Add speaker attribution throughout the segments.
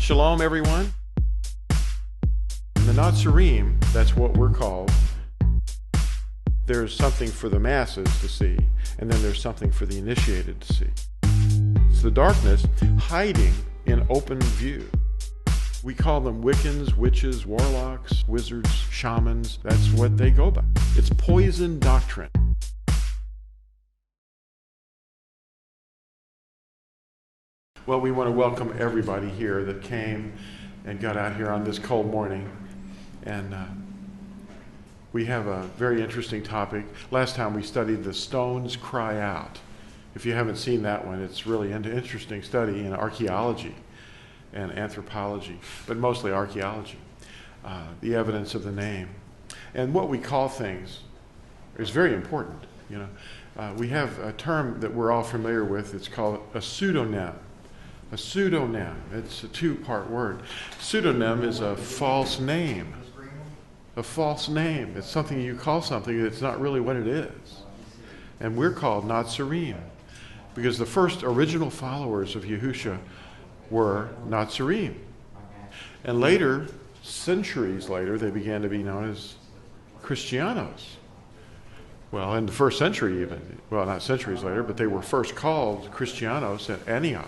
Speaker 1: Shalom, everyone. In the Nazarene, that's what we're called. There's something for the masses to see, and then there's something for the initiated to see. It's the darkness hiding in open view. We call them Wiccans, witches, warlocks, wizards, shamans. That's what they go by. It's poison doctrine. Well, we want to welcome everybody here that came and got out here on this cold morning. And we have a very interesting topic. Last time we studied The Stones Cry Out. If you haven't seen that one, it's really an interesting study in archaeology and anthropology, but mostly archaeology, the evidence of the name. And what we call things is very important. We have a term that we're all familiar with. It's called a pseudonym. A pseudonym. It's a two-part word. Pseudonym is a false name. A false name. It's something you call something that's not really what it is. And we're called Nazarene because the first original followers of Yahushua were Nazarene. And later, centuries later, they began to be known as Christianos. Well, in the first century even. Well, not centuries later, but they were first called Christianos at Antioch.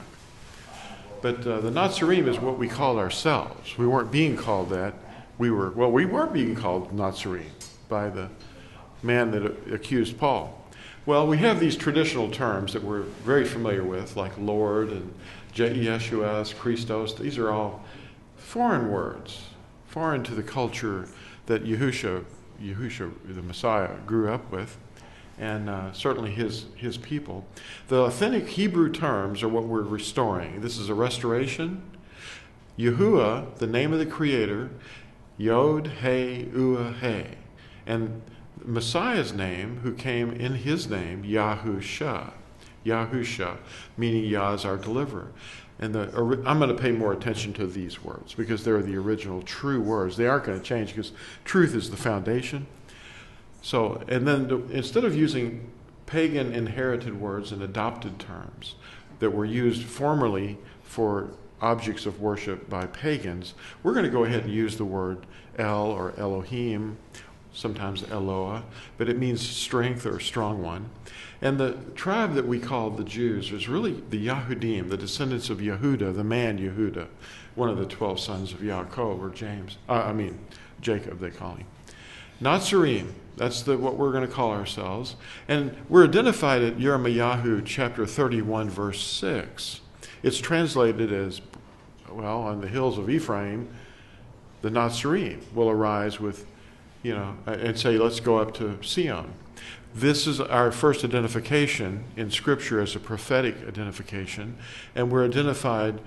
Speaker 1: But the Nazarene is what we called ourselves. We weren't being called that. We weren't being called Nazarene by the man that accused Paul. Well, we have these traditional terms that we're very familiar with, like Lord and Yeshua, Christos. These are all foreign words, foreign to the culture that Yahushua, the Messiah, grew up with, and certainly his people. The authentic Hebrew terms are what we're restoring. This is a restoration. Yahuah, the name of the Creator, Yod, He, Uah, He. And Messiah's name, who came in his name, Yahusha. Yahusha, meaning Yah is our deliverer. And I'm going to pay more attention to these words because they're the original true words. They aren't going to change because truth is the foundation. So, and then instead of using pagan inherited words and adopted terms that were used formerly for objects of worship by pagans, we're going to go ahead and use the word El or Elohim, sometimes Eloah, but it means strength or strong one. And the tribe that we call the Jews is really the Yahudim, the descendants of Yehuda, the man Yehuda, one of the 12 sons of Yaakov, or Jacob, they call him. Nazarene, that's what we're going to call ourselves. And we're identified at Yirmiyahu chapter 31, verse 6. It's translated as, well, on the hills of Ephraim, the Nazarene will arise with, and say, let's go up to Sion. This is our first identification in Scripture as a prophetic identification, and we're identified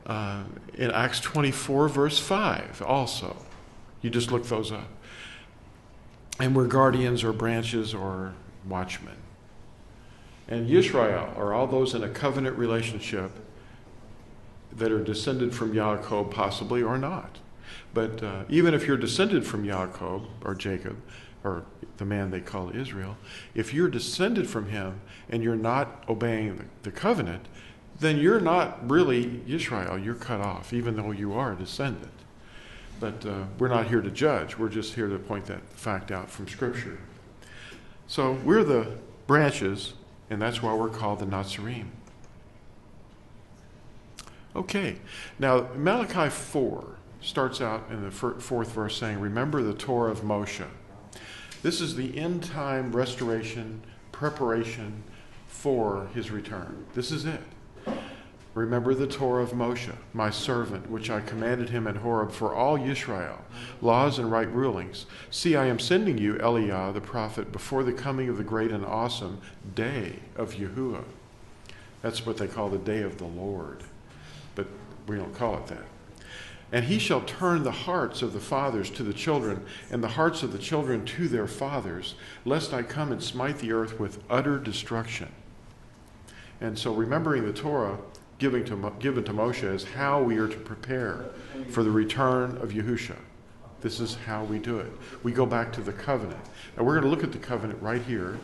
Speaker 1: in Acts 24, verse 5 also. You just look those up. And we're guardians or branches or watchmen. And Yisrael are all those in a covenant relationship that are descended from Yaakov, possibly, or not. But even if you're descended from Yaakov or Jacob, or the man they call Israel, if you're descended from him and you're not obeying the covenant, then you're not really Yisrael. You're cut off, even though you are a descendant. But we're not here to judge. We're just here to point that fact out from Scripture. So we're the branches, and that's why we're called the Nazarene. Okay, now Malachi 4 starts out in the fourth verse saying, remember the Torah of Moshe. This is the end-time restoration, preparation for his return. This is it. Remember the Torah of Moshe, my servant, which I commanded him at Horeb for all Yisrael, laws and right rulings. See, I am sending you, Eliah, the prophet, before the coming of the great and awesome day of Yahuah. That's what they call the day of the Lord, but we don't call it that. And he shall turn the hearts of the fathers to the children, and the hearts of the children to their fathers, lest I come and smite the earth with utter destruction. And so remembering the Torah given to Moshe is how we are to prepare for the return of Yahushua. This is how we do it. We go back to the covenant. Now we're going to look at the covenant right here.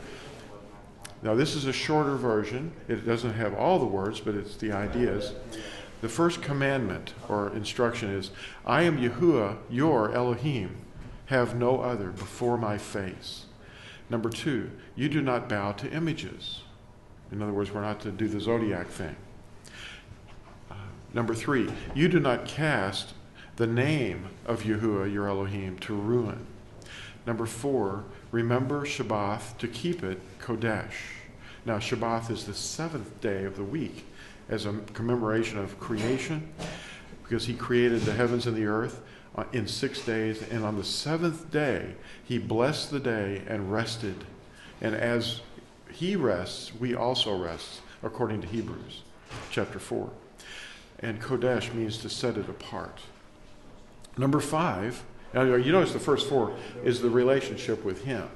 Speaker 1: Now this is a shorter version. It doesn't have all the words, but it's the ideas. The first commandment or instruction is, I am Yahuah, your Elohim. Have no other before my face. Number 2, you do not bow to images. In other words, we're not to do the zodiac thing. Number 3, you do not cast the name of Yahuah, your Elohim, to ruin. Number 4, remember Shabbath to keep it Kodesh. Now, Shabbath is the 7th day of the week as a commemoration of creation, because he created the heavens and the earth in 6 days, and on the 7th day, he blessed the day and rested. And as he rests, we also rest, according to Hebrews chapter 4. And Kodesh means to set it apart. Number 5, now you notice the first 4 is the relationship with him.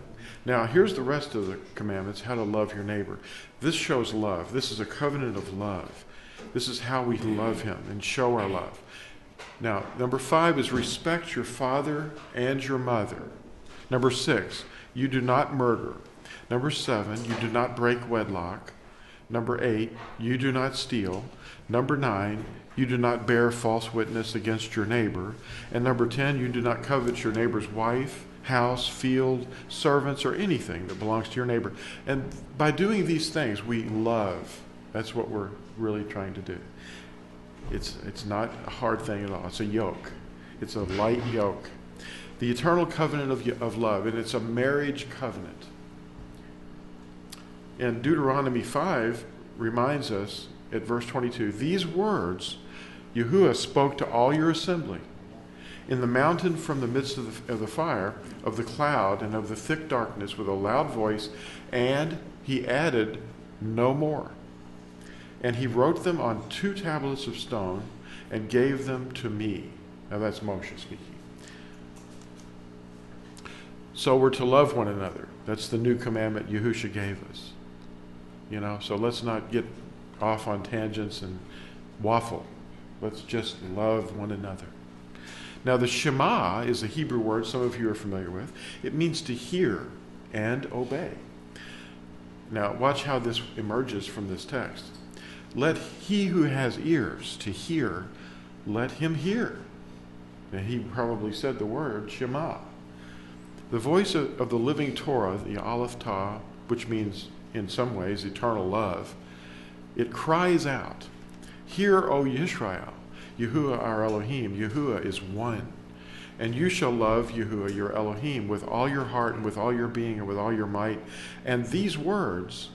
Speaker 1: Now here's the rest of the commandments, how to love your neighbor. This shows love. This is a covenant of love. This is how we love him and show our love. Now, number 5 is respect your father and your mother. Number 6, you do not murder. Number 7, you do not break wedlock. Number 8, you do not steal. Number 9, you do not bear false witness against your neighbor. And number 10, you do not covet your neighbor's wife, house, field, servants, or anything that belongs to your neighbor. And by doing these things, we love. That's what we're really trying to do. It's not a hard thing at all. It's a yoke. It's a light yoke. The eternal covenant of love, and it's a marriage covenant. And Deuteronomy 5 reminds us at verse 22, these words Yahuah spoke to all your assembly in the mountain from the midst of the fire, of the cloud, and of the thick darkness with a loud voice, and he added no more. And he wrote them on 2 tablets of stone and gave them to me. Now that's Moshe speaking. So we're to love one another. That's the new commandment Yahushua gave us. So let's not get off on tangents and waffle. Let's just love one another. Now the Shema is a Hebrew word some of you are familiar with. It means to hear and obey. Now watch how this emerges from this text. Let he who has ears to hear, let him hear. Now he probably said the word Shema. The voice of the living Torah, the Aleph Tah, which means in some ways eternal love, it cries out, hear, O Yisrael, Yahuah our Elohim. Yahuah is one. And you shall love Yahuah your Elohim with all your heart and with all your being and with all your might. And these words,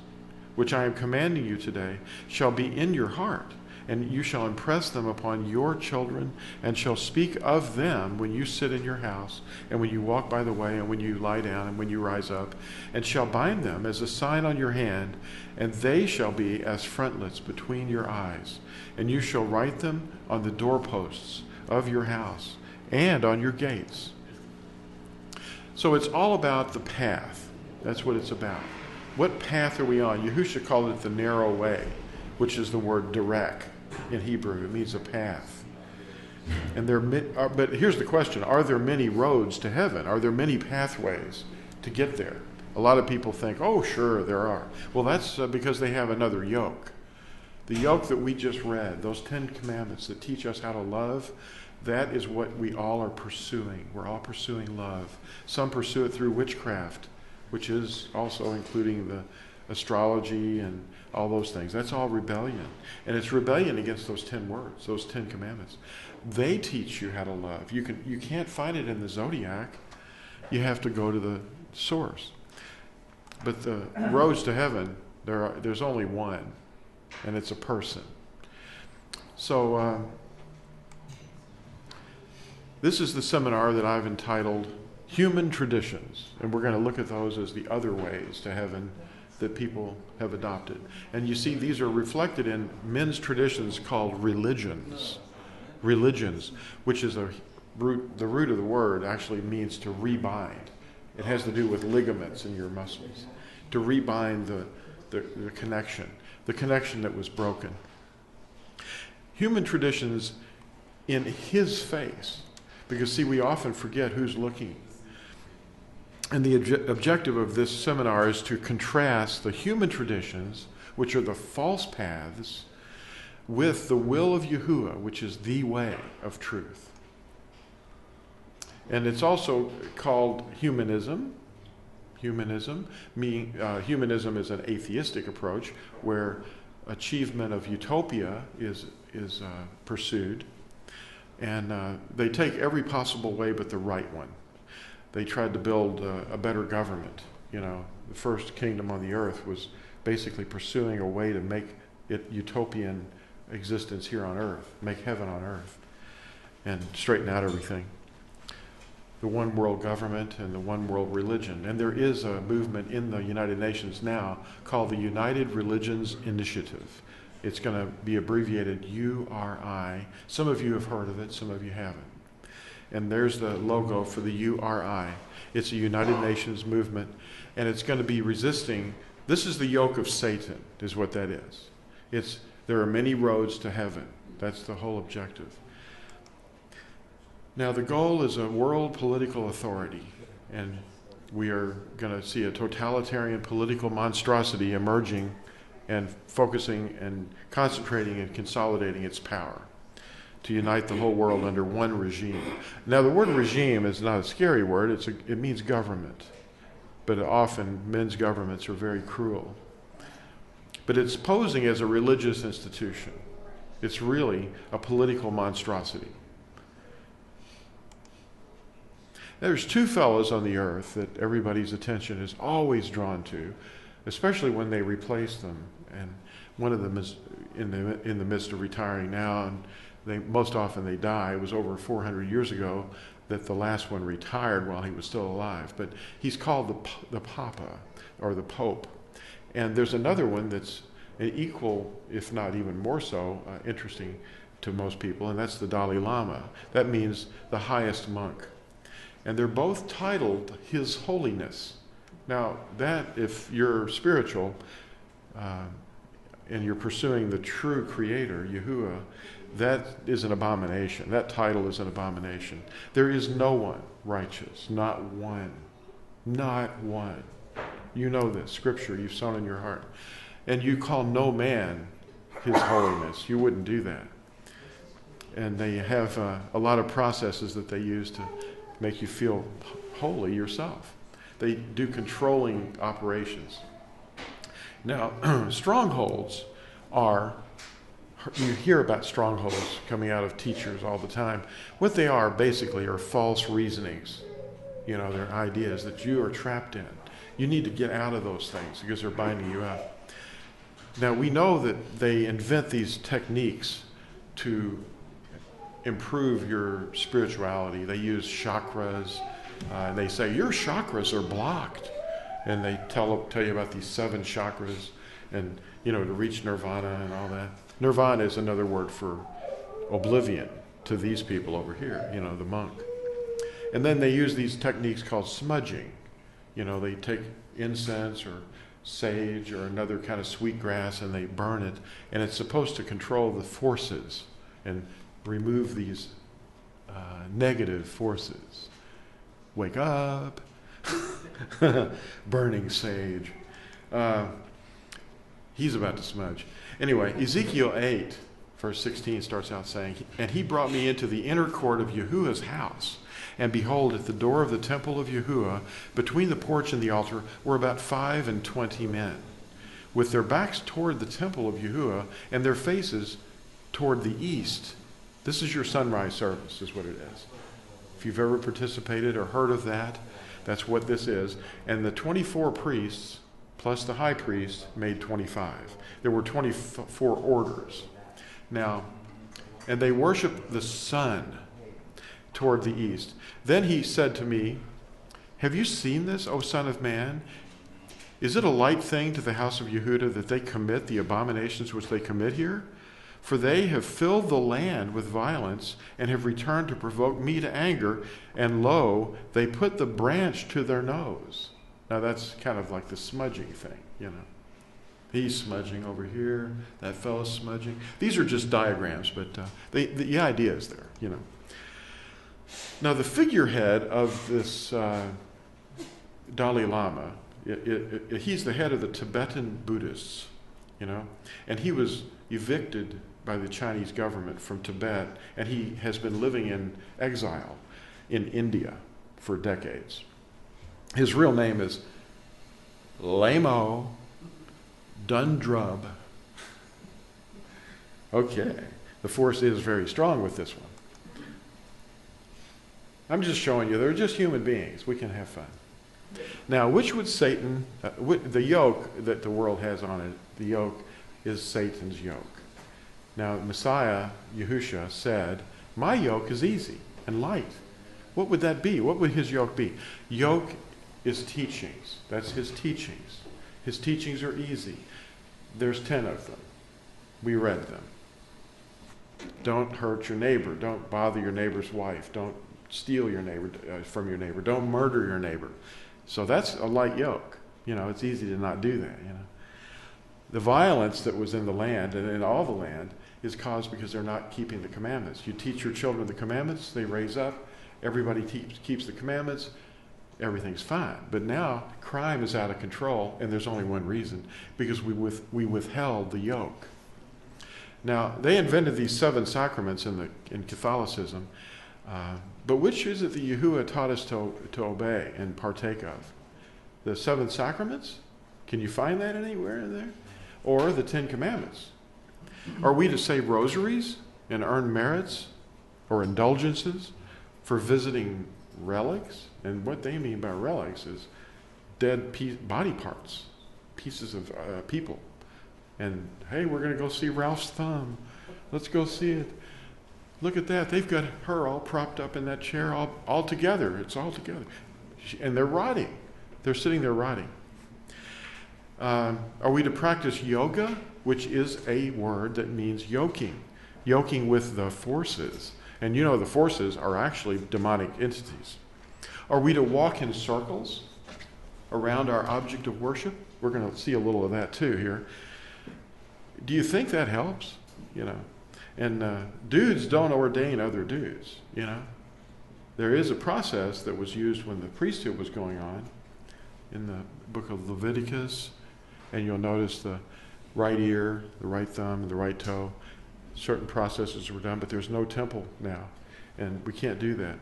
Speaker 1: which I am commanding you today, shall be in your heart, and you shall impress them upon your children, and shall speak of them when you sit in your house, and when you walk by the way, and when you lie down, and when you rise up, and shall bind them as a sign on your hand, and they shall be as frontlets between your eyes. And you shall write them on the doorposts of your house and on your gates. So it's all about the path. That's what it's about. What path are we on? Yahushua called it the narrow way, which is the word direct in Hebrew. It means a path. And but here's the question. Are there many roads to heaven? Are there many pathways to get there? A lot of people think, oh, sure, there are. Well, that's because they have another yoke. The yoke that we just read, those 10 commandments that teach us how to love, that is what we all are pursuing. We're all pursuing love. Some pursue it through witchcraft, which is also including the astrology and all those things. That's all rebellion. And it's rebellion against those 10 words, those 10 commandments. They teach you how to love. You can't find it in the zodiac. You have to go to the source. But the roads to heaven, there's only one, and it's a person. So this is the seminar that I've entitled Human Traditions, and we're going to look at those as the other ways to heaven that people have adopted. And you see, these are reflected in men's traditions called religions. Religions, which is the root of the word actually means to rebind. It has to do with ligaments in your muscles. To rebind the connection that was broken. Human traditions in his face. Because, see, we often forget who's looking. And the objective of this seminar is to contrast the human traditions, which are the false paths, with the will of Yahuah, which is the way of truth. And it's also called humanism. Humanism is an atheistic approach where achievement of utopia is pursued. And they take every possible way but the right one. They tried to build a better government. The first kingdom on the earth was basically pursuing a way to make it utopian existence here on earth, make heaven on earth, and straighten out everything. The one world government and the one world religion. And there is a movement in the United Nations now called the United Religions Initiative. It's going to be abbreviated URI. Some of you have heard of it, some of you haven't. And there's the logo for the URI. It's a United Nations movement, and it's going to be resisting. This is the yoke of Satan, is what that is. There are many roads to heaven. That's the whole objective. Now, the goal is a world political authority, and we are going to see a totalitarian political monstrosity emerging and focusing and concentrating and consolidating its power to unite the whole world under one regime. Now, the word regime is not a scary word. It means government, but often men's governments are very cruel. But it's posing as a religious institution. It's really a political monstrosity. There's two fellows on the earth that everybody's attention is always drawn to, especially when they replace them. And one of them is in the midst of retiring now, and most often they die. It was over 400 years ago that the last one retired while he was still alive. But he's called the Papa, or the Pope. And there's another one that's equal, if not even more so, interesting to most people, and that's the Dalai Lama. That means the highest monk. And they're both titled His Holiness. Now, that, if you're spiritual and you're pursuing the true Creator, Yahuah, that is an abomination. That title is an abomination. There is no one righteous, not one. Not one. You know this, Scripture, you've sown in your heart. And you call no man His Holiness. You wouldn't do that. And they have a lot of processes that they use to make you feel holy yourself. They do controlling operations. Now, strongholds are, you hear about strongholds coming out of teachers all the time. What they are basically are false reasonings. They're ideas that you are trapped in. You need to get out of those things because they're binding you up. Now, we know that they invent these techniques to improve your spirituality. They use chakras, and they say your chakras are blocked, and they tell you about these 7 chakras, and to reach nirvana and all that. Nirvana is another word for oblivion to these people over here, the monk. And then they use these techniques called smudging. They take incense or sage or another kind of sweet grass and they burn it, and it's supposed to control the forces and remove these negative forces. Wake up. Burning sage. He's about to smudge. Anyway, Ezekiel 8, verse 16 starts out saying, "And he brought me into the inner court of Yahuah's house. And behold, at the door of the temple of Yahuah, between the porch and the altar, were about 25 men, with their backs toward the temple of Yahuah, and their faces toward the east." This is your sunrise service, is what it is. If you've ever participated or heard of that, that's what this is. And the 24 priests, plus the high priest, made 25. There were 24 orders. Now, and they worshiped the sun toward the east. Then he said to me, "Have you seen this, O son of man? Is it a light thing to the house of Yehudah that they commit the abominations which they commit here? For they have filled the land with violence and have returned to provoke me to anger, and lo, they put the branch to their nose." Now that's kind of like the smudging thing, He's smudging over here, that fellow's smudging. These are just diagrams, but the idea is there, Now the figurehead of this Dalai Lama, he's the head of the Tibetan Buddhists, and he was evicted by the Chinese government from Tibet, and he has been living in exile in India for decades. His real name is Lamo Dundrub. Okay, the force is very strong with this one. I'm just showing you, they're just human beings. We can have fun. Now, which would Satan, the yoke that the world has on it, the yoke is Satan's yoke. Now, Messiah, Yahushua, said, my yoke is easy and light. What would that be? What would his yoke be? Yoke is teachings. That's his teachings. His teachings are easy. There's 10 of them. We read them. Don't hurt your neighbor. Don't bother your neighbor's wife. Don't steal your neighbor from your neighbor. Don't murder your neighbor. So that's a light yoke. It's easy to not do that. The violence that was in the land and in all the land is caused because they're not keeping the commandments. You teach your children the commandments, they raise up, everybody keeps the commandments, everything's fine. But now crime is out of control, and there's only one reason, because we withheld the yoke. Now, they invented these 7 sacraments in Catholicism, but which is it that Yahuwah taught us to obey and partake of? The 7 sacraments? Can you find that anywhere in there? Or the 10 commandments? Are we to say rosaries and earn merits or indulgences for visiting relics? And what they mean by relics is dead body parts, pieces of people. And, hey, we're going to go see Ralph's thumb. Let's go see it. Look at that. They've got her all propped up in that chair all together. It's all together. And they're rotting. They're sitting there rotting. Are we to practice yoga, which is a word that means yoking with the forces? And the forces are actually demonic entities. Are we to walk in circles around our object of worship? We're going to see a little of that too here. Do you think that helps? And dudes don't ordain other dudes. There is a process that was used when the priesthood was going on in the book of Leviticus. And you'll notice the right ear, the right thumb, and the right toe. Certain processes were done, but there's no temple now. And we can't do that.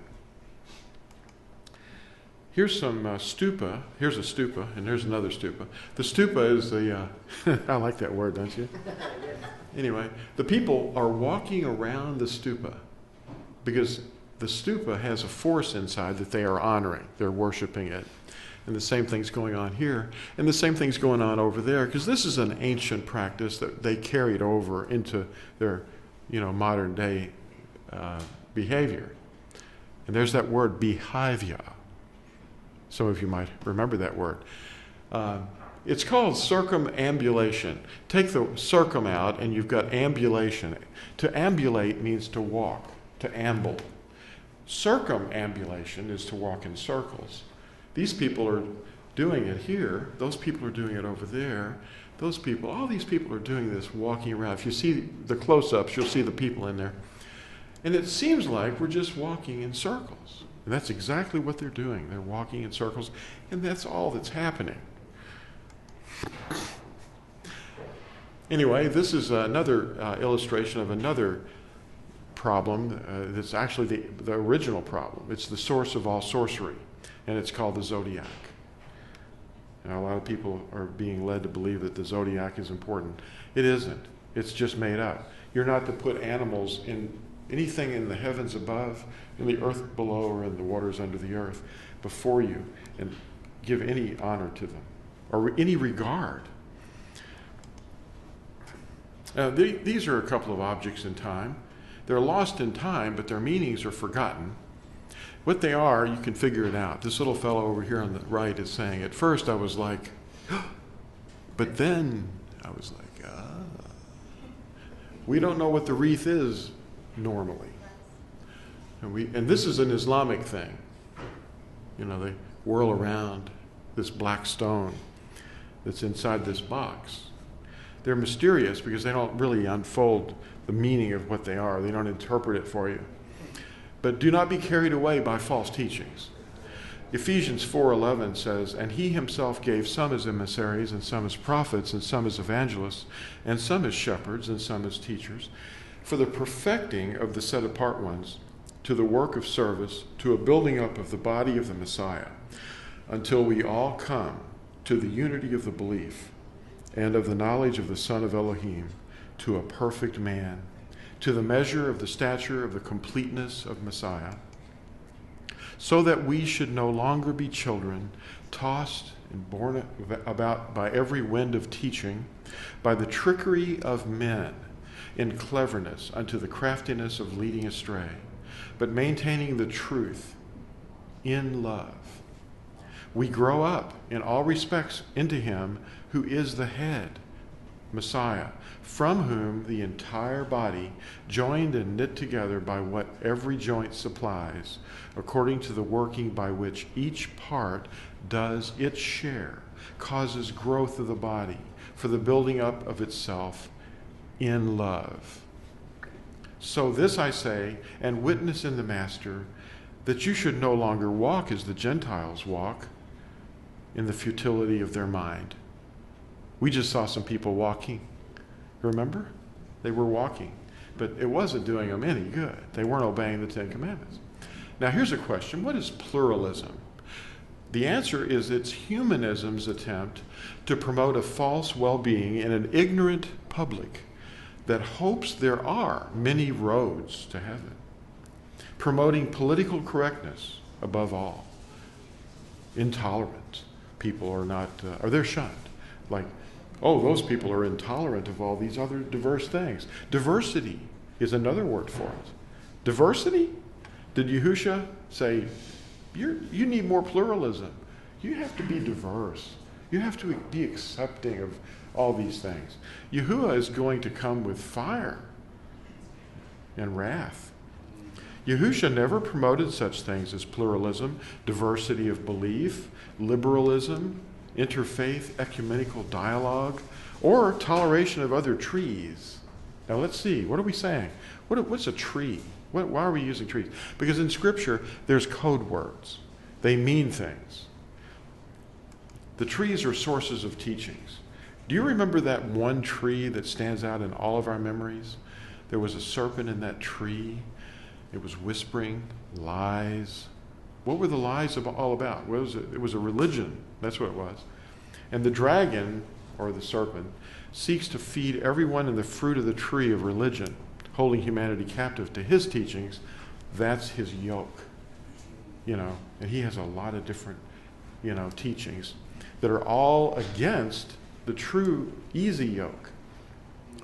Speaker 1: Here's some stupa. Here's a stupa, and here's another stupa. The stupa is the, I like that word, don't you? Anyway, the people are walking around the stupa because the stupa has a force inside that they are honoring. They're worshiping it. And the same thing's going on here. And the same thing's going on over there, because this is an ancient practice that they carried over into their, modern day behavior. And there's that word, behavior. Some of you might remember that word. It's called circumambulation. Take the circum out, and you've got ambulation. To ambulate means to walk, to amble. Circumambulation is to walk in circles. These people are doing it here. Those people are doing it over there. All these people are doing this, walking around. If you see the close-ups, you'll see the people in there. And it seems like we're just walking in circles. And that's exactly what they're doing. They're walking in circles, and that's all that's happening. Anyway, this is another illustration of another problem that's actually the original problem. It's the source of all sorcery. And it's called the zodiac. Now, a lot of people are being led to believe that the zodiac is important. It isn't. It's just made up. You're not to put animals in anything in the heavens above, in the earth below, or in the waters under the earth before you, and give any honor to them or any regard. These are a couple of objects in time. They're lost in time, but their meanings are forgotten. What they are, you can figure it out. This little fellow over here on the right is saying, at first I was like, but then I was like, We don't know what the wreath is normally. And this is an Islamic thing. They whirl around this black stone that's inside this box. They're mysterious because they don't really unfold the meaning of what they are. They don't interpret it for you. But do not be carried away by false teachings. Ephesians 4:11 says, "And he himself gave some as emissaries, and some as prophets, and some as evangelists, and some as shepherds, and some as teachers, for the perfecting of the set apart ones, to the work of service, to a building up of the body of the Messiah, until we all come to the unity of the belief and of the knowledge of the Son of Elohim, to a perfect man, to the measure of the stature of the completeness of Messiah, so that we should no longer be children, tossed and borne about by every wind of teaching, by the trickery of men, in cleverness unto the craftiness of leading astray, but maintaining the truth in love. We grow up in all respects into him who is the head, Messiah, from whom the entire body, joined and knit together by what every joint supplies, according to the working by which each part does its share, causes growth of the body for the building up of itself in love. So this I say, and witness in the Master, that you should no longer walk as the Gentiles walk, in the futility of their mind." We just saw some people walking. Remember? They were walking, but it wasn't doing them any good. They weren't obeying the Ten Commandments. Now here's a question. What is pluralism? The answer is it's humanism's attempt to promote a false well-being in an ignorant public that hopes there are many roads to heaven, promoting political correctness above all. Intolerant people are not, or they're shunned. Like, oh, those people are intolerant of all these other diverse things. Diversity is another word for it. Diversity? Did Yahushua say, you need more pluralism? You have to be diverse. You have to be accepting of all these things. Yahuwah is going to come with fire and wrath. Yahushua never promoted such things as pluralism, diversity of belief, liberalism, interfaith ecumenical dialogue, or toleration of other trees. Now let's see, what are we saying? What's a tree? Why are we using trees? Because in Scripture, there's code words. They mean things. The trees are sources of teachings. Do you remember that one tree that stands out in all of our memories? There was a serpent in that tree. It was whispering lies. What were the lies all about? What was it? It was a religion. That's what it was. And the dragon, or the serpent, seeks to feed everyone in the fruit of the tree of religion, holding humanity captive to his teachings. That's his yoke. And he has a lot of different, teachings that are all against the true easy yoke,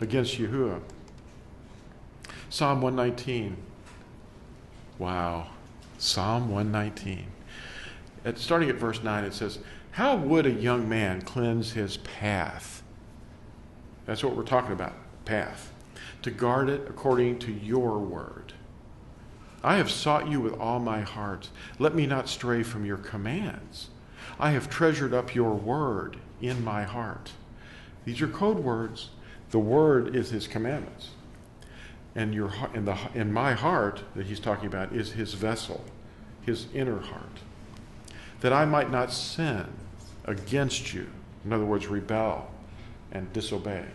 Speaker 1: against Yahuwah. Psalm 119. Wow. Psalm 119. Starting at verse 9, it says, "How would a young man cleanse his path?" That's what we're talking about, path. "To guard it according to your word. I have sought you with all my heart. Let me not stray from your commands. I have treasured up your word in my heart." These are code words. The word is his commandments. And in my heart that he's talking about is his vessel, his inner heart, that I might not sin against you. In other words, rebel and disobey.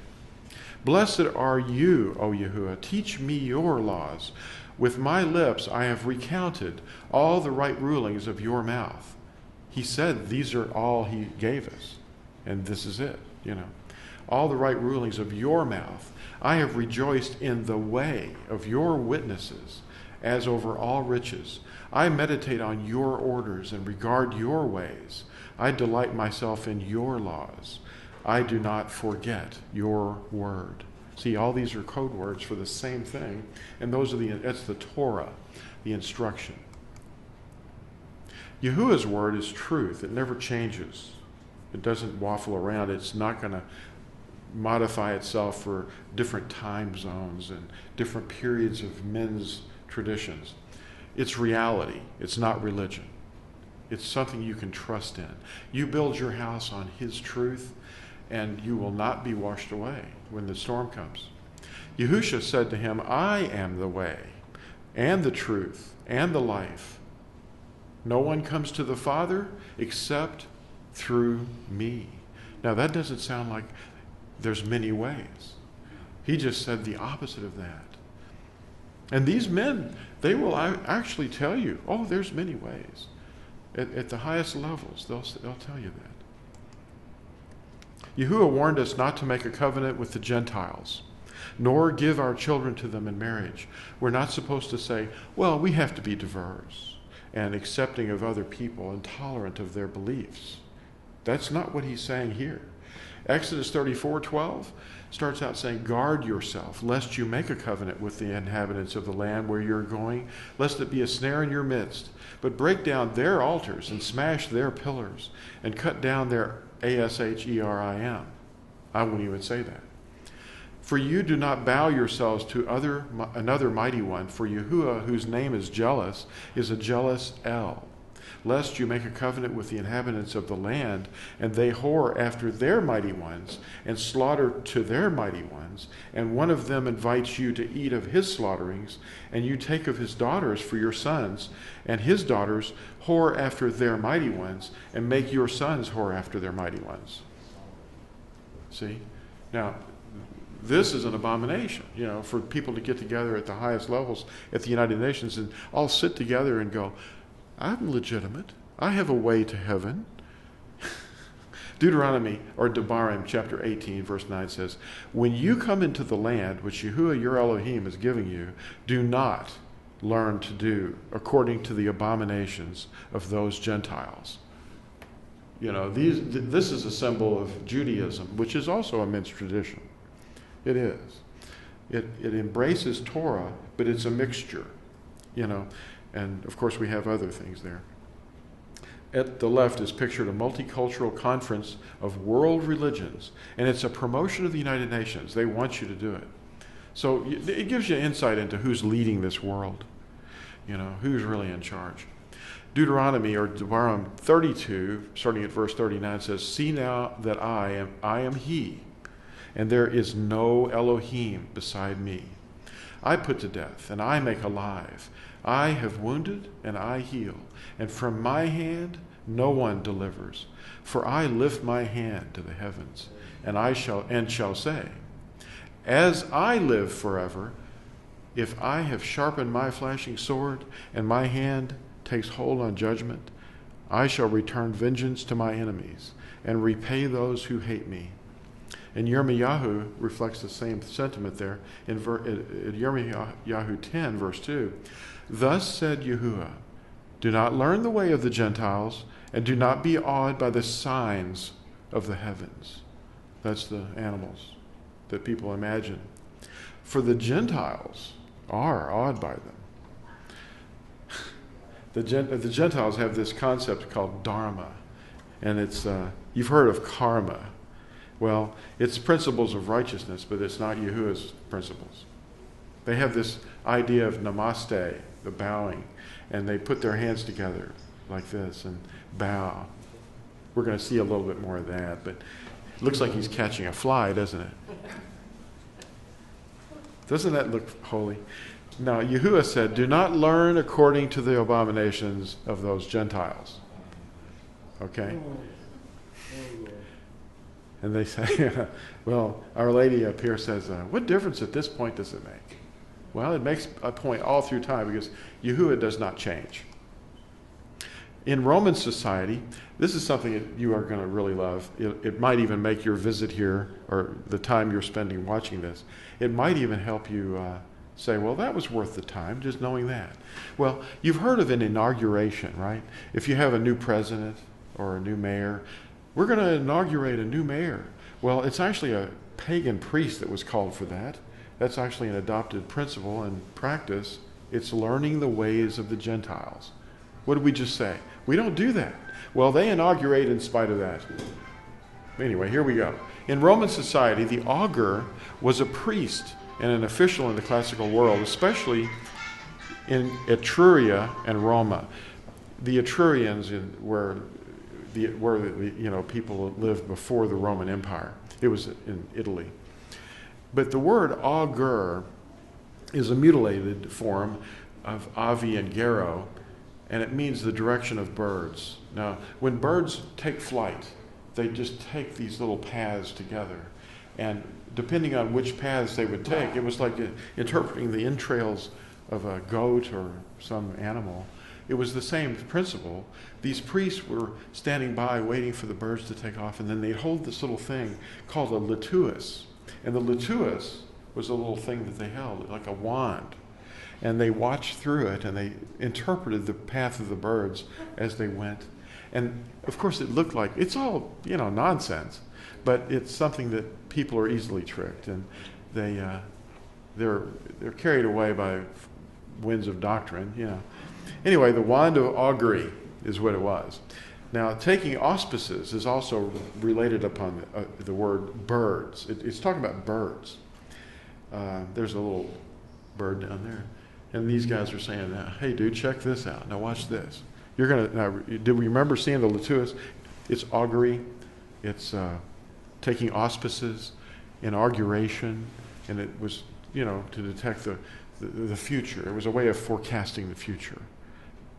Speaker 1: "Blessed are you, O Yahuwah. Teach me your laws. With my lips I have recounted all the right rulings of your mouth." He said these are all he gave us. And this is it, All the right rulings of your mouth. "I have rejoiced in the way of your witnesses as over all riches. I meditate on your orders and regard your ways. I delight myself in your laws. I do not forget your word." See, all these are code words for the same thing, and that's the Torah, the instruction. Yahuwah's word is truth. It never changes. It doesn't waffle around. It's not going to modify itself for different time zones and different periods of men's traditions. It's reality. It's not religion. It's something you can trust in. You build your house on his truth, and you will not be washed away when the storm comes. Yahushua said to him, "I am the way and the truth and the life. No one comes to the Father except through me. Now that doesn't sound like there's many ways. He just said the opposite of that. And these men, they will actually tell you, oh, there's many ways. At the highest levels, they'll tell you that. Yahuah warned us not to make a covenant with the Gentiles, nor give our children to them in marriage. We're not supposed to say, well, we have to be diverse and accepting of other people and tolerant of their beliefs. That's not what he's saying here. Exodus 34:12 starts out saying, guard yourself, lest you make a covenant with the inhabitants of the land where you're going, lest it be a snare in your midst. But break down their altars and smash their pillars and cut down their Asherim. I won't even say that. For you do not bow yourselves to another mighty one, for Yahuah, whose name is jealous, is a jealous El. Lest you make a covenant with the inhabitants of the land, and they whore after their mighty ones, and slaughter to their mighty ones, and one of them invites you to eat of his slaughterings, and you take of his daughters for your sons, and his daughters whore after their mighty ones, and make your sons whore after their mighty ones. See? Now, this is an abomination, for people to get together at the highest levels at the United Nations and all sit together and go, I'm legitimate. I have a way to heaven. Deuteronomy, or Devarim, chapter 18, verse 9 says, when you come into the land which Yahuah your Elohim is giving you, do not learn to do according to the abominations of those Gentiles. This is a symbol of Judaism, which is also a mixed tradition. It is. It embraces Torah, but it's a mixture, And, of course, we have other things there. At the left is pictured a multicultural conference of world religions, and it's a promotion of the United Nations. They want you to do it. So it gives you insight into who's leading this world, who's really in charge. Deuteronomy, or Devarim 32, starting at verse 39, says, see now that I am he, and there is no Elohim beside me. I put to death, and I make alive. I have wounded, and I heal. And from my hand no one delivers. For I lift my hand to the heavens, and shall say, as I live forever, if I have sharpened my flashing sword, and my hand takes hold on judgment, I shall return vengeance to my enemies, and repay those who hate me. And Yirmiyahu reflects the same sentiment there in Yirmiyahu 10, verse 2. Thus said Yahuah, do not learn the way of the Gentiles, and do not be awed by the signs of the heavens. That's the animals that people imagine. For the Gentiles are awed by them. The Gentiles have this concept called dharma, and it's you've heard of karma. Well, it's principles of righteousness, but it's not Yahuah's principles. They have this idea of namaste, the bowing, and they put their hands together like this and bow. We're going to see a little bit more of that, but it looks like he's catching a fly, doesn't it? Doesn't that look holy? Now, Yahuah said, do not learn according to the abominations of those Gentiles. Okay? And they say, well, Our Lady up here says, what difference at this point does it make? Well, it makes a point all through time because Yahuah does not change. In Roman society, this is something that you are going to really love. It might even make your visit here, or the time you're spending watching this, it might even help you say, well, that was worth the time, just knowing that. Well, you've heard of an inauguration, right? If you have a new president or a new mayor, we're going to inaugurate a new mayor. Well, it's actually a pagan priest that was called for that. That's actually an adopted principle and practice. It's learning the ways of the Gentiles. What did we just say? We don't do that. Well, they inaugurate in spite of that. Anyway, here we go. In Roman society, the augur was a priest and an official in the classical world, especially in Etruria and Roma. The Etrurians were people lived before the Roman Empire. It was in Italy. But the word augur is a mutilated form of Avi and Gero, and it means the direction of birds. Now, when birds take flight, they just take these little paths together. And depending on which paths they would take, it was like interpreting the entrails of a goat or some animal. It was the same principle. These priests were standing by waiting for the birds to take off, and then they'd hold this little thing called a lituus. And the lituus was a little thing that they held, like a wand. And they watched through it, and they interpreted the path of the birds as they went. And, of course, it looked like, it's all, nonsense, but it's something that people are easily tricked, and they're carried away by winds of doctrine, Anyway, the wand of augury is what it was. Now, taking auspices is also related upon the word birds. It's talking about birds. There's a little bird down there. And these guys are saying, hey, dude, check this out. Now, watch this. Did we remember seeing the lituus? It's augury. It's taking auspices, inauguration. And it was, to detect the future. It was a way of forecasting the future.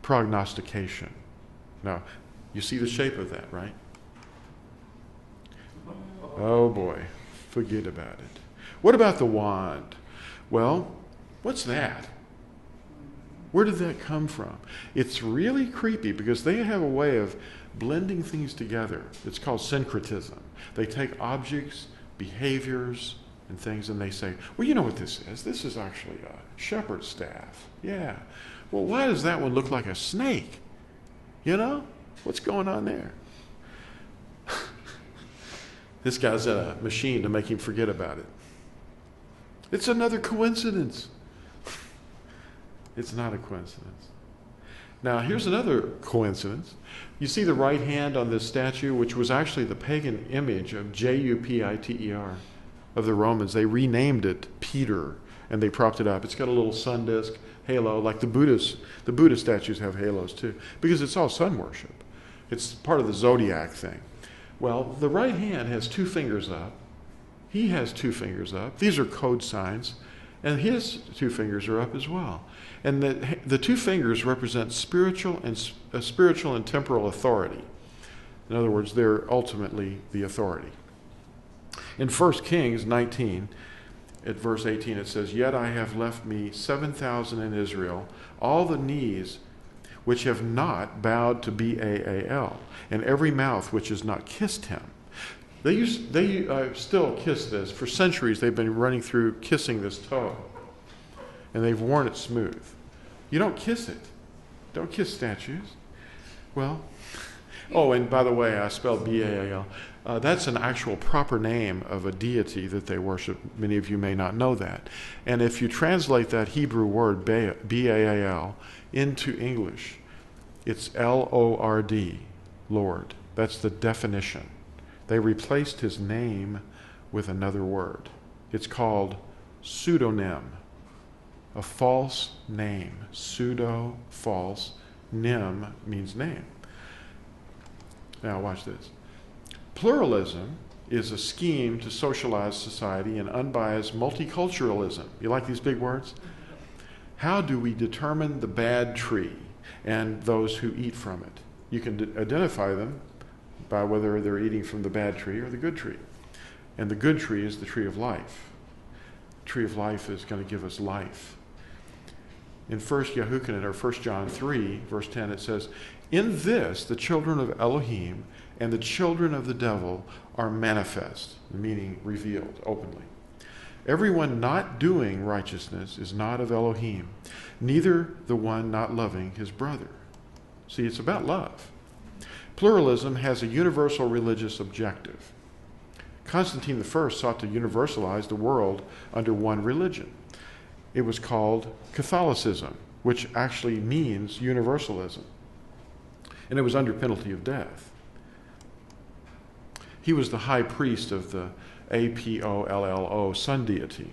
Speaker 1: Prognostication. Now, you see the shape of that, right? Oh boy, forget about it. What about the wand? Well, what's that? Where did that come from? It's really creepy because they have a way of blending things together. It's called syncretism. They take objects, behaviors, and things, and they say, well, you know what this is? This is actually a shepherd's staff. Yeah. Well, why does that one look like a snake? What's going on there? This guy's a machine to make him forget about it. It's another coincidence. It's not a coincidence. Now, here's another coincidence. You see the right hand on this statue, which was actually the pagan image of Jupiter of the Romans. They renamed it Peter, and they propped it up. It's got a little sun disk halo, like the Buddhist statues have halos too, because it's all sun worship. It's part of the zodiac thing. Well, the right hand has two fingers up. He has two fingers up. These are code signs, and his two fingers are up as well. And the two fingers represent spiritual and temporal authority. In other words, they're ultimately the authority. In 1 Kings 19, at verse 18, it says, yet I have left me 7,000 in Israel, all the knees which have not bowed to Baal, and every mouth which has not kissed him. They still kiss this. For centuries, they've been running through kissing this toe, and they've worn it smooth. You don't kiss it. Don't kiss statues. Well, and by the way, I spelled Baal. That's an actual proper name of a deity that they worship. Many of you may not know that. And if you translate that Hebrew word, Baal, into English, it's Lord, Lord. That's the definition. They replaced his name with another word. It's called pseudonym, a false name. Pseudo, false, nym means name. Now watch this. Pluralism is a scheme to socialize society in unbiased multiculturalism. You like these big words? How do we determine the bad tree and those who eat from it? You can identify them by whether they're eating from the bad tree or the good tree. And the good tree is the tree of life. The tree of life is going to give us life. In 1 Yahuah, or 1 John 3, verse 10, it says, in this the children of Elohim and the children of the devil are manifest, meaning revealed openly. Everyone not doing righteousness is not of Elohim, neither the one not loving his brother. See, it's about love. Pluralism has a universal religious objective. Constantine I sought to universalize the world under one religion. It was called Catholicism, which actually means universalism. And it was under penalty of death. He was the high priest of the Apollo, sun deity.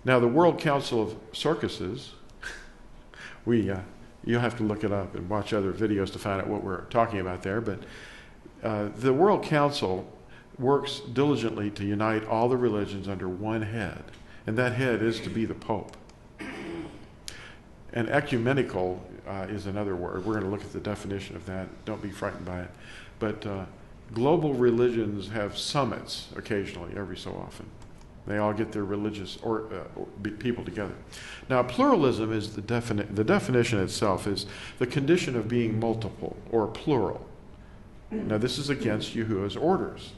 Speaker 1: Now, the World Council of Circuses, you'll have to look it up and watch other videos to find out what we're talking about there, but the World Council works diligently to unite all the religions under one head, and that head is to be the Pope. And ecumenical is another word. We're going to look at the definition of that. Don't be frightened by it. But global religions have summits occasionally, every so often. They all get their religious people together. Now, pluralism is the definition itself is the condition of being multiple or plural. Now, this is against Yahuah's orders.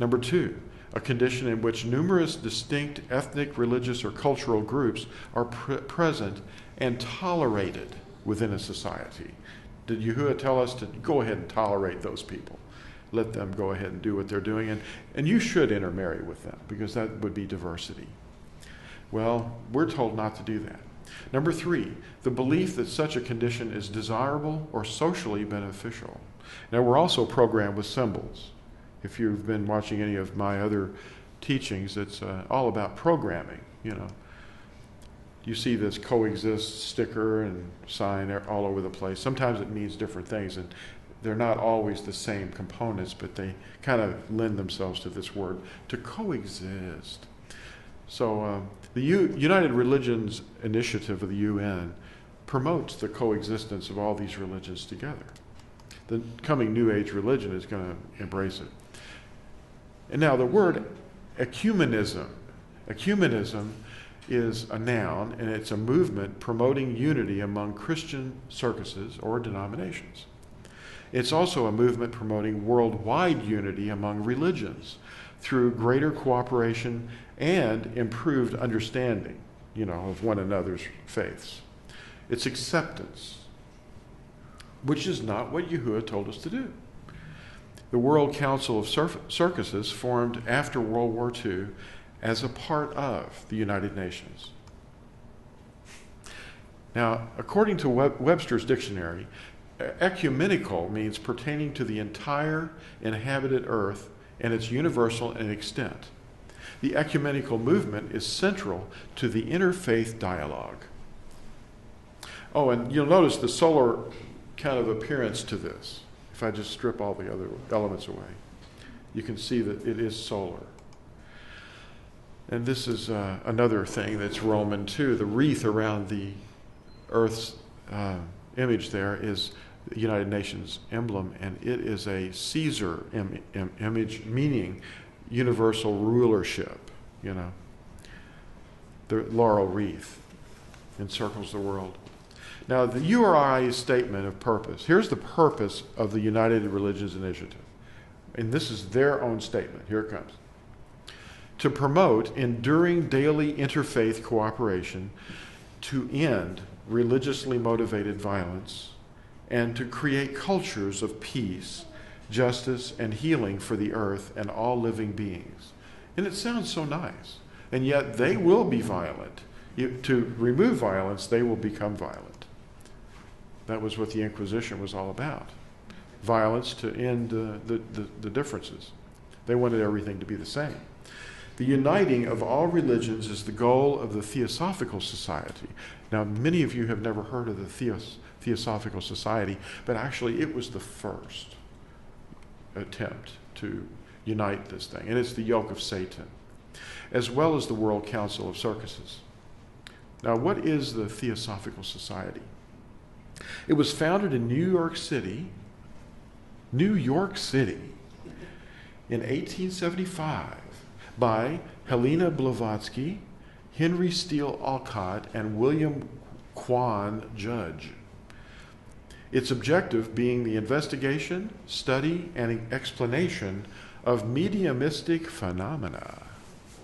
Speaker 1: Number 2, a condition in which numerous distinct ethnic, religious, or cultural groups are present and tolerated within a society. Did Yahuah tell us to go ahead and tolerate those people? Let them go ahead and do what they're doing. And you should intermarry with them, because that would be diversity. Well, we're told not to do that. Number 3, the belief that such a condition is desirable or socially beneficial. Now, we're also programmed with symbols. If you've been watching any of my other teachings, it's all about programming, you know. You see this coexist sticker and sign all over the place. Sometimes it means different things, and they're not always the same components, but they kind of lend themselves to this word, to coexist. So the United Religions Initiative of the UN promotes the coexistence of all these religions together. The coming New Age religion is going to embrace it. And now the word ecumenism. Ecumenism is a noun, and it's a movement promoting unity among Christian circuses or denominations. It's also a movement promoting worldwide unity among religions through greater cooperation and improved understanding, you know, of one another's faiths. It's acceptance, which is not what Yahuah told us to do. The World Council of Circuses formed after World War II as a part of the United Nations. Now, according to Webster's dictionary, ecumenical means pertaining to the entire inhabited earth, and it's universal in extent. The ecumenical movement is central to the interfaith dialogue. Oh, and you'll notice the solar kind of appearance to this. If I just strip all the other elements away, you can see that it is solar. And this is another thing that's Roman too. The wreath around the Earth's image there is the United Nations emblem, and it is a Caesar image, meaning universal rulership, you know. The laurel wreath encircles the world. Now, the URI's statement of purpose, here's the purpose of the United Religions Initiative. And this is their own statement. Here it comes. To promote enduring daily interfaith cooperation, to end religiously motivated violence, and to create cultures of peace, justice, and healing for the earth and all living beings. And it sounds so nice. And yet they will be violent. To remove violence, they will become violent. That was what the Inquisition was all about. Violence to end the differences. They wanted everything to be the same. The uniting of all religions is the goal of the Theosophical Society. Now, many of you have never heard of the Theosophical Society, but actually it was the first attempt to unite this thing. And it's the yoke of Satan, as well as the World Council of Circuses. Now, what is the Theosophical Society? It was founded in New York City, in 1875 by Helena Blavatsky, Henry Steele Olcott, and William Quan Judge. Its objective being the investigation, study, and explanation of mediumistic phenomena.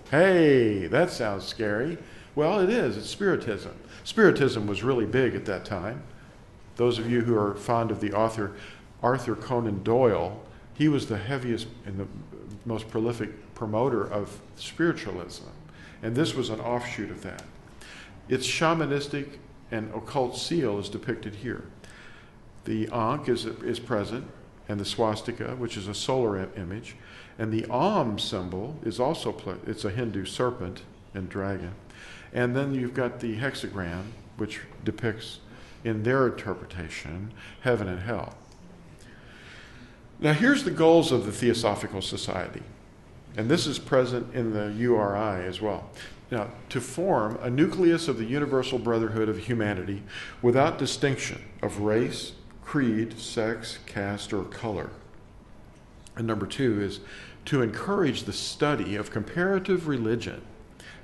Speaker 1: Hey, that sounds scary. Well, it is. It's Spiritism. Spiritism was really big at that time. Those of you who are fond of the author Arthur Conan Doyle, he was the heaviest and the most prolific promoter of spiritualism. And this was an offshoot of that. Its shamanistic and occult seal is depicted here. The Ankh is present, and the swastika, which is a solar image. And the Om symbol is also, it's a Hindu serpent and dragon. And then you've got the hexagram, which depicts, in their interpretation, heaven and hell. Now here's the goals of the Theosophical Society. And this is present in the URI as well. Now, to form a nucleus of the universal brotherhood of humanity without distinction of race, creed, sex, caste, or color. And number 2 is to encourage the study of comparative religion,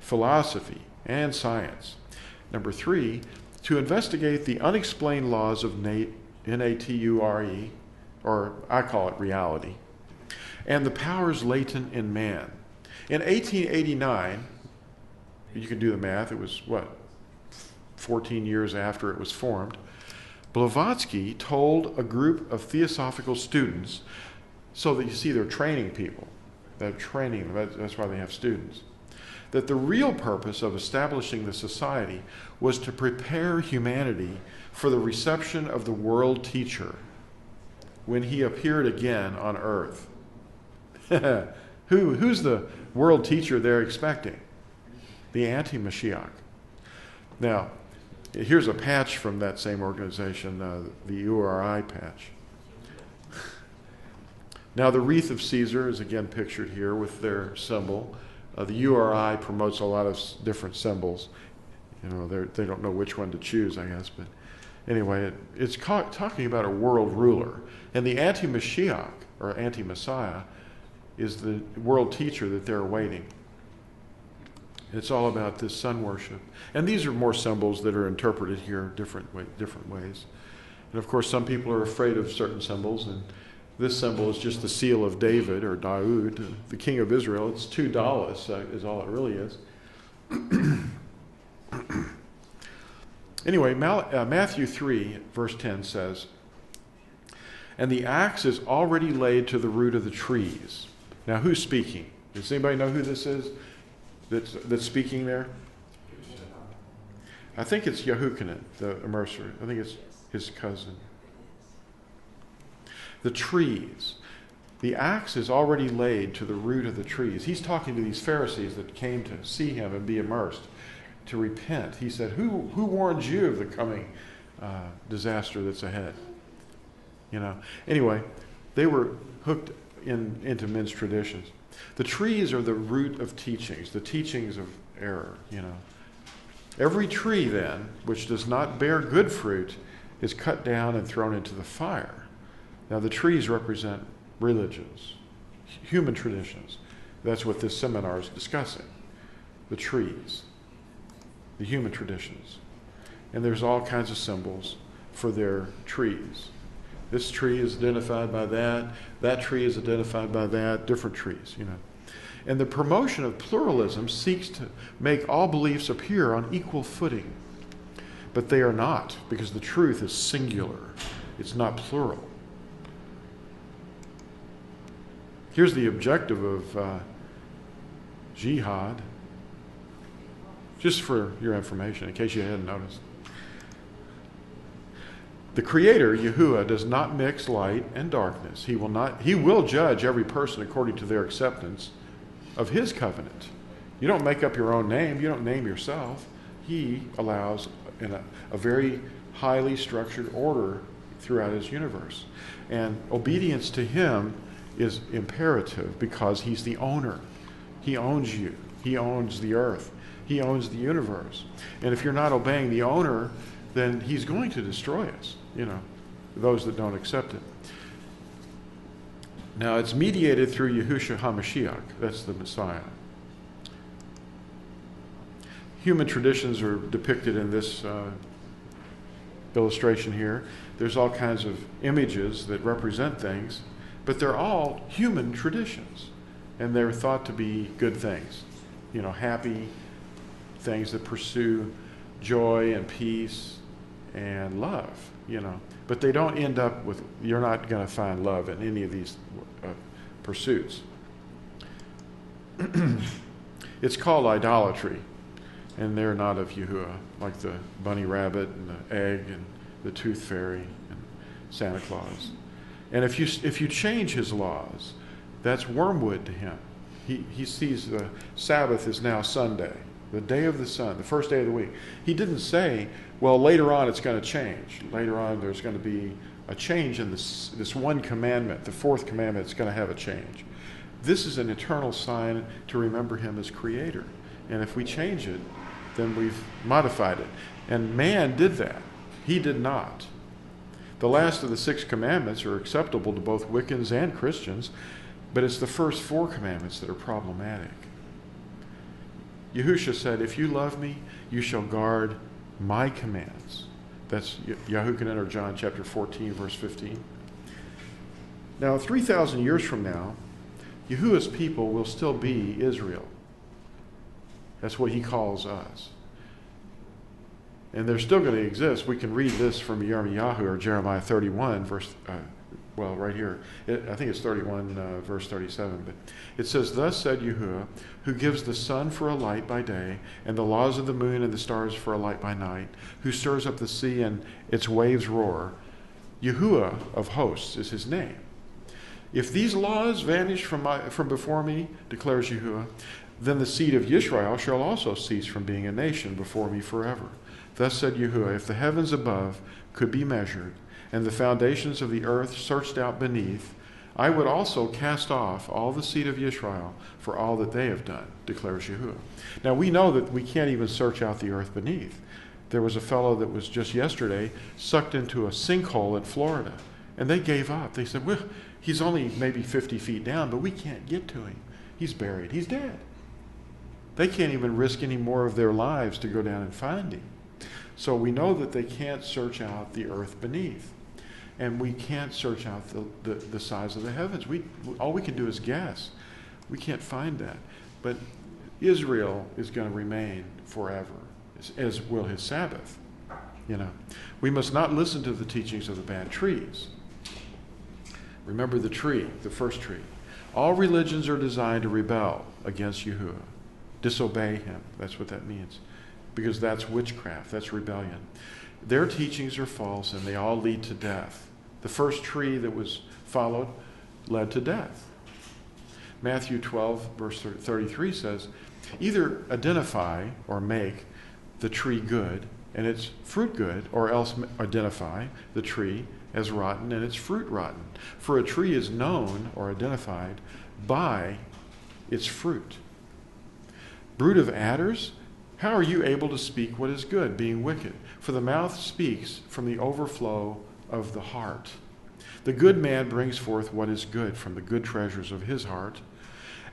Speaker 1: philosophy, and science. Number 3, to investigate the unexplained laws of Nature, or I call it reality, and the powers latent in man. In 1889, you can do the math, it was 14 years after it was formed, Blavatsky told a group of theosophical students, so that you see they're training people, they're training them, that's why they have students, that the real purpose of establishing the society was to prepare humanity for the reception of the world teacher when he appeared again on earth. Who's the world teacher they're expecting? The anti-Mashiach. Now, here's a patch from that same organization, the URI patch. Now, the wreath of Caesar is again pictured here with their symbol. The URI promotes a lot of different symbols. You know, they don't know which one to choose, I guess. But anyway, it's talking about a world ruler. And the anti-Mashiach, or anti-Messiah, is the world teacher that they're awaiting. It's all about this sun worship. And these are more symbols that are interpreted here different ways. And of course, some people are afraid of certain symbols, and this symbol is just the seal of David, or Daud, the king of Israel. It's $2 is all it really is. Anyway, Matthew 3, verse 10 says, "And the axe is already laid to the root of the trees." Now, who's speaking? Does anybody know who this is that's speaking there? I think it's Yahuchanan, the immerser. I think it's his cousin. The trees. The axe is already laid to the root of the trees. He's talking to these Pharisees that came to see him and be immersed, to repent. He said, who warned you of the coming disaster that's ahead? You know. Anyway, they were hooked into men's traditions. The trees are the root of teachings, the teachings of error, you know. Every tree, then, which does not bear good fruit, is cut down and thrown into the fire. Now, the trees represent religions, human traditions. That's what this seminar is discussing. The trees, the human traditions. And there's all kinds of symbols for their trees. This tree is identified by that. That tree is identified by that. Different trees, you know. And the promotion of pluralism seeks to make all beliefs appear on equal footing. But they are not, because the truth is singular. It's not plural. Here's the objective of jihad, just for your information, in case you hadn't noticed. The Creator, Yahuwah, does not mix light and darkness. He will judge every person according to their acceptance of His covenant. You don't make up your own name. You don't name yourself. He allows in a very highly structured order throughout His universe. And obedience to Him is imperative because He's the owner. He owns you. He owns the earth. He owns the universe. And if you're not obeying the owner, then He's going to destroy us, you know, those that don't accept it. Now, it's mediated through Yahushua HaMashiach. That's the Messiah. Human traditions are depicted in this illustration here. There's all kinds of images that represent things, but they're all human traditions, and they're thought to be good things, you know, happy things that pursue joy and peace and love, you know. But they don't end up with, you're not going to find love in any of these pursuits. It's called idolatry, and they're not of Yahuwah, like the bunny rabbit and the egg and the tooth fairy and Santa Claus. And if you change His laws, that's wormwood to Him. He sees the Sabbath is now Sunday, the day of the sun, the first day of the week. He didn't say, well, later on it's going to change. Later on there's going to be a change in this one commandment. The fourth commandment is going to have a change. This is an eternal sign to remember him as creator. And if we change it, then we've modified it. And man did that. He did not. The last of the 6 commandments are acceptable to both Wiccans and Christians, but it's the first 4 commandments that are problematic. Yahushua said, if you love me, you shall guard my commands. That's Yahuah or John chapter 14, verse 15. Now, 3,000 years from now, Yahuwah's people will still be Israel. That's what he calls us. And they're still going to exist. We can read this from Word of Yahuah or Jeremiah 31, right here. I think it's 31, verse 37. But it says, thus said Yahuah, who gives the sun for a light by day, and the laws of the moon and the stars for a light by night, who stirs up the sea and its waves roar. Yahuah of hosts is his name. If these laws vanish from before me, declares Yahuah, then the seed of Yisrael shall also cease from being a nation before me forever. Thus said Yahuah, if the heavens above could be measured, and the foundations of the earth searched out beneath, I would also cast off all the seed of Yisrael for all that they have done, declares Yahuah. Now we know that we can't even search out the earth beneath. There was a fellow that was just yesterday sucked into a sinkhole in Florida, and they gave up. They said, well, he's only maybe 50 feet down, but we can't get to him. He's buried. He's dead. They can't even risk any more of their lives to go down and find him. So we know that they can't search out the earth beneath. And we can't search out the size of the heavens. All we can do is guess. We can't find that. But Israel is going to remain forever, as will his Sabbath. We must not listen to the teachings of the bad trees. Remember the tree, the first tree. All religions are designed to rebel against Yahuah, disobey him. That's what that means. Because that's witchcraft, that's rebellion. Their teachings are false, and they all lead to death. The first tree that was followed led to death. Matthew 12, verse 33 says, either identify or make the tree good and its fruit good, or else identify the tree as rotten and its fruit rotten. For a tree is known or identified by its fruit. Brood of adders, how are you able to speak what is good, being wicked? For the mouth speaks from the overflow of the heart. The good man brings forth what is good from the good treasures of his heart,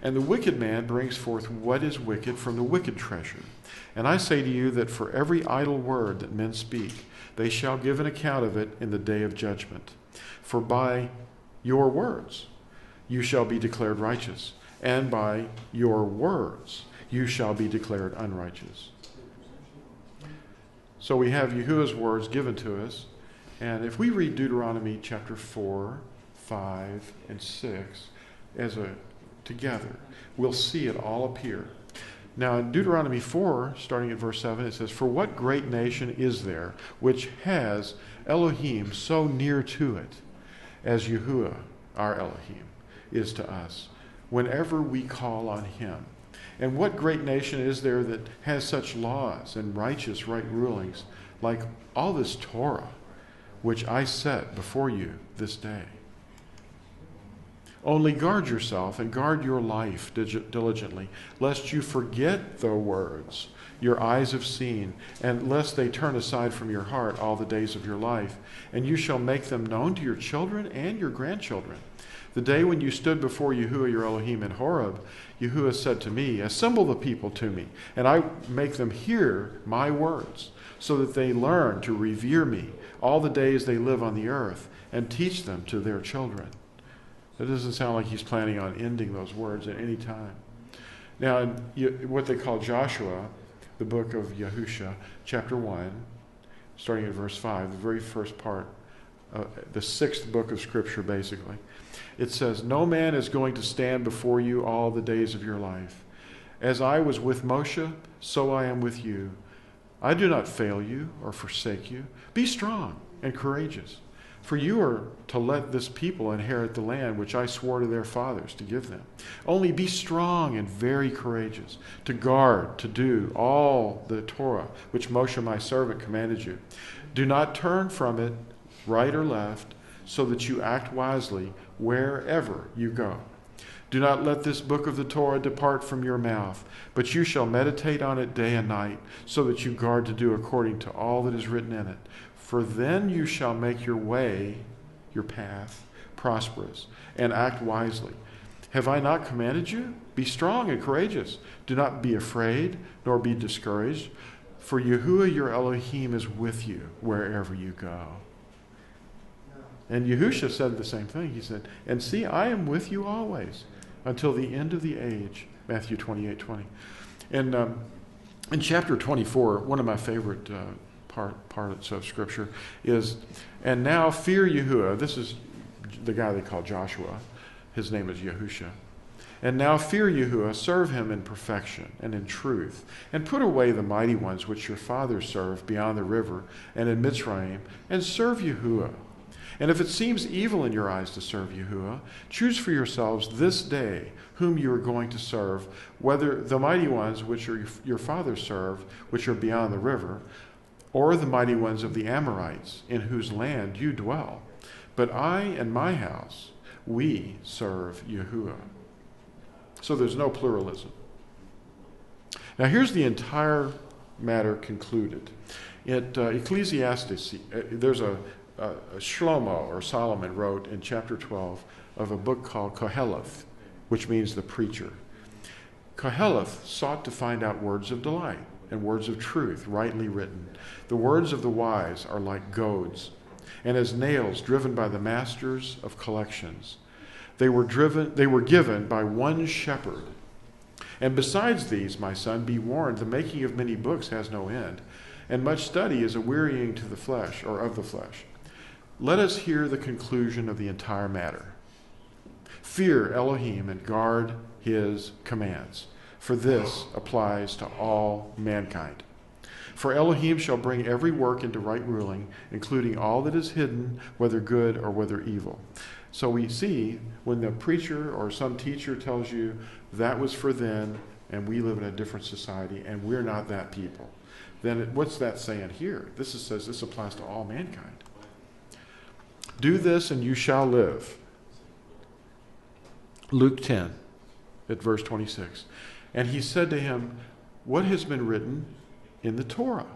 Speaker 1: and the wicked man brings forth what is wicked from the wicked treasure. And I say to you that for every idle word that men speak, they shall give an account of it in the day of judgment. For by your words you shall be declared righteous, and by your words you shall be declared unrighteous. So we have Yahuwah's words given to us, and if we read Deuteronomy chapter 4, 5, and 6 together, we'll see it all appear. Now in Deuteronomy 4, starting at verse 7, it says, for what great nation is there which has Elohim so near to it as Yahuah, our Elohim, is to us, whenever we call on him? And what great nation is there that has such laws and righteous right rulings like all this Torah, which I set before you this day? Only guard yourself and guard your life diligently, lest you forget the words your eyes have seen, and lest they turn aside from your heart all the days of your life. And you shall make them known to your children and your grandchildren. The day when you stood before Yahuwah your Elohim in Horeb, Yahuwah said to me, assemble the people to me, and I make them hear my words, so that they learn to revere me all the days they live on the earth, and teach them to their children. That doesn't sound like he's planning on ending those words at any time. Now, in what they call Joshua, the book of Yahushua, chapter 1, starting at verse 5, the very first part, the sixth book of Scripture, basically. It says, no man is going to stand before you all the days of your life. As I was with Moshe, so I am with you. I do not fail you or forsake you. Be strong and courageous, for you are to let this people inherit the land which I swore to their fathers to give them. Only be strong and very courageous, to guard, to do all the Torah which Moshe my servant commanded you. Do not turn from it right or left, so that you act wisely wherever you go. Do not let this book of the Torah depart from your mouth, but you shall meditate on it day and night, so that you guard to do according to all that is written in it. For then you shall make your way, your path, prosperous, and act wisely. Have I not commanded you? Be strong and courageous. Do not be afraid, nor be discouraged, for Yahuwah your Elohim is with you wherever you go. And Yahusha said the same thing. He said, and see, I am with you always until the end of the age. Matthew 28:20. And in chapter 24, one of my favorite parts of Scripture is, and now fear Yahuwah. This is the guy they call Joshua. His name is Yahusha. And now fear Yahuwah, serve him in perfection and in truth, and put away the mighty ones which your fathers served beyond the river and in Mitzrayim, and serve Yahuwah. And if it seems evil in your eyes to serve Yahuwah, choose for yourselves this day whom you are going to serve, whether the mighty ones which your fathers served, which are beyond the river, or the mighty ones of the Amorites, in whose land you dwell. But I and my house, we serve Yahuwah. So there's no pluralism. Now here's the entire matter concluded. In Ecclesiastes, there's a Shlomo, or Solomon, wrote in chapter 12 of a book called Koheleth, which means the preacher. Koheleth sought to find out words of delight and words of truth, rightly written. The words of the wise are like goads, and as nails driven by the masters of collections. They were given by one shepherd. And besides these, my son, be warned, the making of many books has no end, and much study is a wearying to the flesh, or of the flesh. Let us hear the conclusion of the entire matter. Fear Elohim and guard his commands, for this applies to all mankind. For Elohim shall bring every work into right ruling, including all that is hidden, whether good or whether evil. So we see when the preacher or some teacher tells you that was for then, and we live in a different society, and we're not that people, then what's that saying here? This says this applies to all mankind. Do this and you shall live. Luke 10 at verse 26. And he said to him, what has been written in the Torah?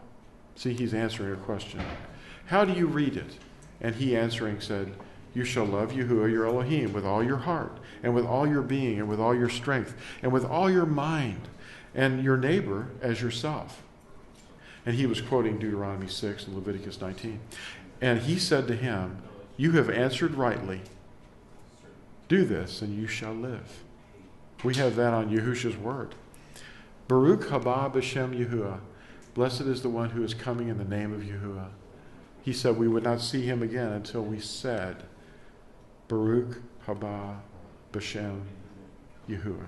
Speaker 1: See, he's answering a question. How do you read it? And he answering said, you shall love Yahuwah your Elohim with all your heart, and with all your being, and with all your strength, and with all your mind, and your neighbor as yourself. And he was quoting Deuteronomy 6 and Leviticus 19. And he said to him, you have answered rightly. Do this, and you shall live. We have that on Yahusha's word. Baruch haba b'shem Yahuwah. Blessed is the one who is coming in the name of Yahuwah. He said we would not see him again until we said, Baruch haba b'shem Yahuwah.